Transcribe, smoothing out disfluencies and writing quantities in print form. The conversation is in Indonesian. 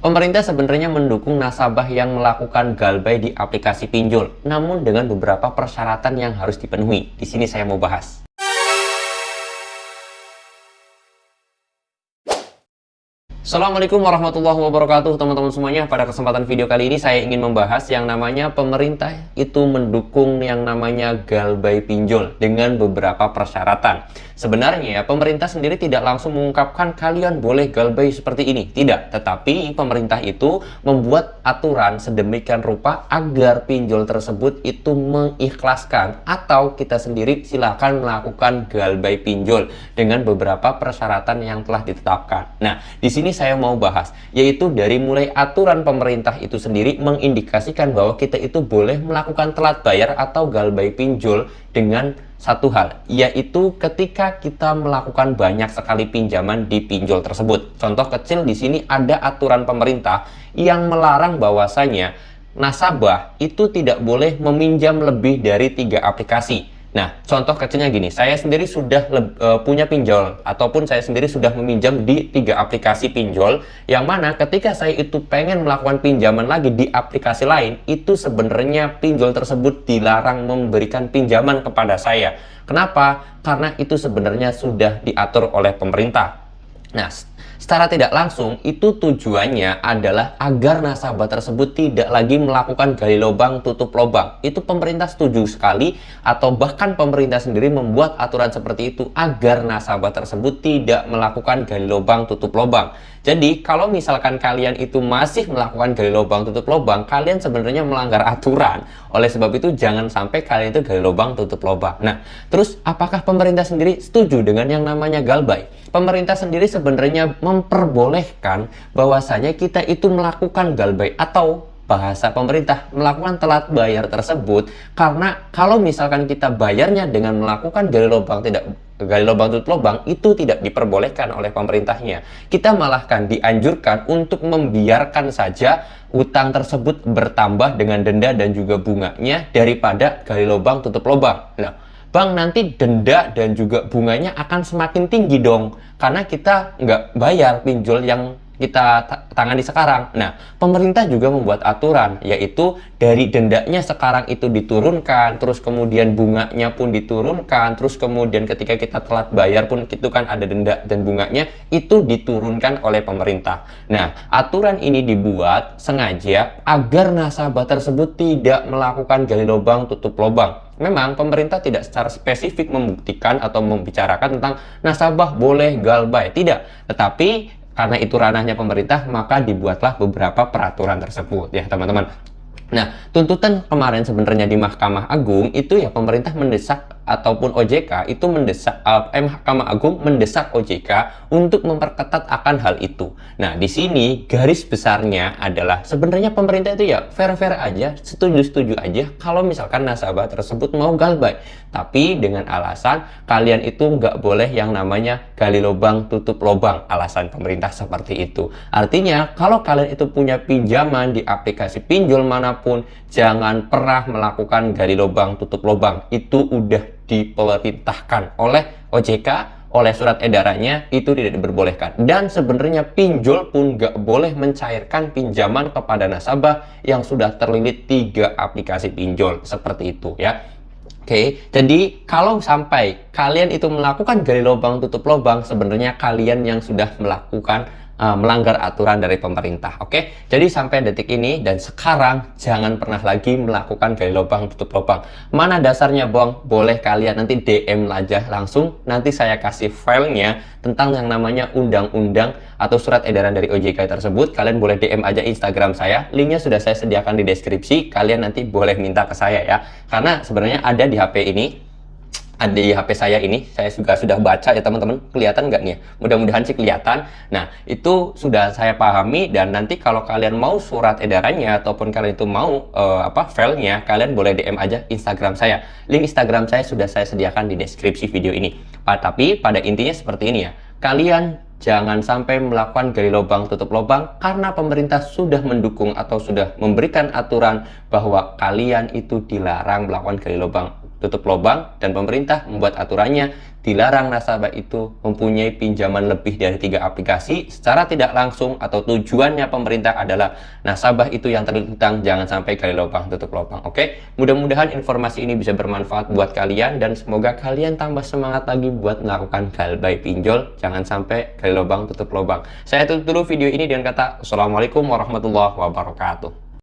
Pemerintah sebenarnya mendukung nasabah yang melakukan galbay di aplikasi pinjol, namun dengan beberapa persyaratan yang harus dipenuhi. Di sini saya mau bahas. Assalamualaikum warahmatullahi wabarakatuh teman-teman semuanya. Pada kesempatan video kali ini saya ingin membahas yang namanya pemerintah itu mendukung yang namanya galbay pinjol dengan beberapa persyaratan. Sebenarnya pemerintah sendiri tidak langsung mengungkapkan kalian boleh galbay seperti ini, tidak. Tetapi pemerintah itu membuat aturan sedemikian rupa agar pinjol tersebut itu mengikhlaskan atau kita sendiri silakan melakukan galbay pinjol dengan beberapa persyaratan yang telah ditetapkan. Nah, di sini saya mau bahas, yaitu dari mulai aturan pemerintah itu sendiri mengindikasikan bahwa kita itu boleh melakukan telat bayar atau galbay pinjol dengan satu hal, yaitu ketika kita melakukan banyak sekali pinjaman di pinjol tersebut. Contoh kecil di sini ada aturan pemerintah yang melarang bahwasanya nasabah itu tidak boleh meminjam lebih dari 3 aplikasi. Nah, contoh kecilnya gini, saya sendiri sudah punya pinjol ataupun saya sendiri sudah meminjam di 3 aplikasi pinjol, yang mana ketika saya itu pengen melakukan pinjaman lagi di aplikasi lain, itu sebenarnya pinjol tersebut dilarang memberikan pinjaman kepada saya. Kenapa? Karena itu sebenarnya sudah diatur oleh pemerintah. Nah, secara tidak langsung itu tujuannya adalah agar nasabah tersebut tidak lagi melakukan gali lubang tutup lubang. Itu pemerintah setuju sekali, atau bahkan pemerintah sendiri membuat aturan seperti itu agar nasabah tersebut tidak melakukan gali lubang tutup lubang. Jadi kalau misalkan kalian itu masih melakukan gali lubang tutup lubang, kalian sebenarnya melanggar aturan. Oleh sebab itu jangan sampai kalian itu gali lubang tutup lubang. Nah, terus apakah pemerintah sendiri setuju dengan yang namanya galbay? Pemerintah sendiri sebenarnya memperbolehkan bahwasanya kita itu melakukan galbay atau bahasa pemerintah melakukan telat bayar tersebut, karena kalau misalkan kita bayarnya dengan melakukan gali lubang tutup lubang itu tidak diperbolehkan oleh pemerintahnya. Kita malahkan dianjurkan untuk membiarkan saja utang tersebut bertambah dengan denda dan juga bunganya daripada gali lubang tutup lubang. Nah, Bang, nanti denda dan juga bunganya akan semakin tinggi dong, karena kita nggak bayar pinjol yang kita tangani sekarang. Nah, pemerintah juga membuat aturan, yaitu dari dendanya sekarang itu diturunkan, terus kemudian bunganya pun diturunkan, terus kemudian ketika kita telat bayar pun itu kan ada denda dan bunganya itu diturunkan oleh pemerintah. Nah, aturan ini dibuat sengaja agar nasabah tersebut tidak melakukan gali lubang tutup lubang. Memang pemerintah tidak secara spesifik membuktikan atau membicarakan tentang nasabah boleh galbay, tidak. Tetapi karena itu ranahnya pemerintah, maka dibuatlah beberapa peraturan tersebut ya teman-teman. Nah, tuntutan kemarin sebenarnya di Mahkamah Agung itu ya pemerintah mendesak ataupun OJK itu mendesak, Mahkamah Agung mendesak OJK untuk memperketat akan hal itu. Nah, di sini garis besarnya adalah sebenarnya pemerintah itu ya fair-fair aja, setuju-setuju aja kalau misalkan nasabah tersebut mau galbay. Tapi dengan alasan kalian itu nggak boleh yang namanya gali lubang tutup lubang, alasan pemerintah seperti itu. Artinya kalau kalian itu punya pinjaman di aplikasi pinjol manapun, jangan pernah melakukan gali lubang tutup lubang. Itu udah diperintahkan oleh OJK, oleh surat edarannya, itu tidak diperbolehkan. Dan sebenarnya pinjol pun nggak boleh mencairkan pinjaman kepada nasabah yang sudah terlilit 3 aplikasi pinjol seperti itu ya. Oke, jadi kalau sampai kalian itu melakukan gali lubang tutup lubang, sebenarnya kalian yang sudah melakukan melanggar aturan dari pemerintah. Oke, jadi sampai detik ini dan sekarang jangan pernah lagi melakukan gali lubang tutup lubang. Mana dasarnya, Bang? Boleh kalian nanti DM aja langsung, nanti saya kasih filenya tentang yang namanya undang-undang atau surat edaran dari OJK tersebut. Kalian boleh DM aja Instagram saya, linknya sudah saya sediakan di deskripsi. Kalian nanti boleh minta ke saya ya, karena sebenarnya ada di HP ini, ada di HP saya ini, saya juga sudah baca ya teman-teman. Kelihatan nggak nih? Mudah-mudahan sih kelihatan. Nah, itu sudah saya pahami, dan nanti kalau kalian mau surat edarannya ataupun kalian itu mau filenya, kalian boleh DM aja Instagram saya. Link Instagram saya sudah saya sediakan di deskripsi video ini. Tapi pada intinya seperti ini ya. Kalian jangan sampai melakukan gali lubang tutup lubang, karena pemerintah sudah mendukung atau sudah memberikan aturan bahwa kalian itu dilarang melakukan gali lubang tutup lubang, dan pemerintah membuat aturannya dilarang nasabah itu mempunyai pinjaman lebih dari 3 aplikasi secara tidak langsung, atau tujuannya pemerintah adalah nasabah itu yang terhutang jangan sampai gali lubang tutup lubang. Oke, mudah-mudahan informasi ini bisa bermanfaat buat kalian, dan semoga kalian tambah semangat lagi buat melakukan galbay pinjol, jangan sampai gali lubang tutup lubang. Saya tutup dulu video ini dengan kata assalamualaikum warahmatullahi wabarakatuh.